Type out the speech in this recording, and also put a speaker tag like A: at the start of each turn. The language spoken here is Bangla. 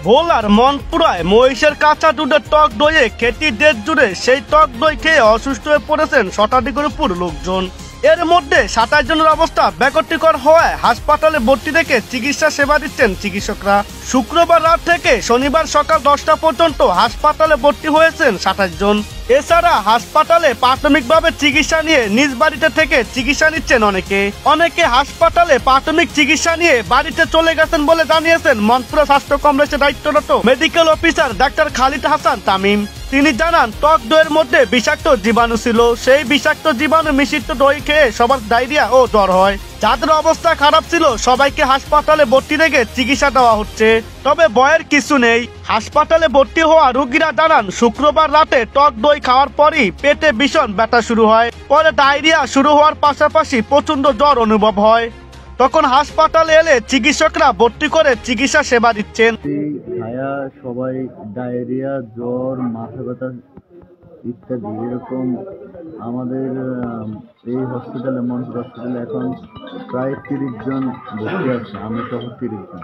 A: ভোলার মনপুরায় মহিষের কাঁচা দুধের টক দইয়ে খেটি দেশ জুড়ে সেই টক দই খেয়ে অসুস্থ হয়ে পড়েছেন শতাধিকের উপর লোকজন। এর মধ্যে 27 জনের অবস্থা বেগতিকর হওয়ায় হাসপাতালে ভর্তি রেখে চিকিৎসা সেবা দিচ্ছেন চিকিৎসকরা। শুক্রবার রাত থেকে শনিবার সকাল 10টা পর্যন্ত হাসপাতালে ভর্তি হয়েছেন 27 জন। এছাড়া হাসপাতালে প্রাথমিকভাবে চিকিৎসা নিয়ে নিজ বাড়িতে থেকে চিকিৎসা নিচ্ছেন অনেকে হাসপাতালে প্রাথমিক চিকিৎসা নিয়ে বাড়িতে চলে গেছেন বলে জানিয়েছেন মনপুরা স্বাস্থ্য কমপ্লেক্সে দায়িত্বরত medical officer doctor Khalid Hasan Tamim. তিনি জানান, টক দইয়ের মধ্যে বিষাক্ত জীবাণু ছিল। সেই বিষাক্ত জীবাণু মিশ্রিত দই খেয়ে সবার ডায়রিয়া ও জ্বর হয়। যাদের অবস্থা খারাপ ছিল সবাইকে হাসপাতালে ভর্তি রেখে চিকিৎসা দেওয়া হচ্ছে। তবে ভয়ের কিছু নেই। হাসপাতালে ভর্তি হওয়া রোগীরা জানান, শুক্রবার রাতে টক দই খাওয়ার পরই পেটে ভীষণ ব্যথা শুরু হয়। পরে ডায়রিয়া শুরু হওয়ার পাশাপাশি প্রচন্ড জ্বর অনুভব হয়। তখন হাসপাতালে এলে চিকিৎসকরা ভর্তি করে চিকিৎসা সেবা দিচ্ছেন।
B: সবাই ডায়রিয়া, জ্বর, মাথা ব্যথা ইত্যাদি এরকম আমাদের এই হসপিটালে মনপুর হসপিটালে এখন প্রায় 30 জন ভর্তি আছে, আমি সহ 30 জন।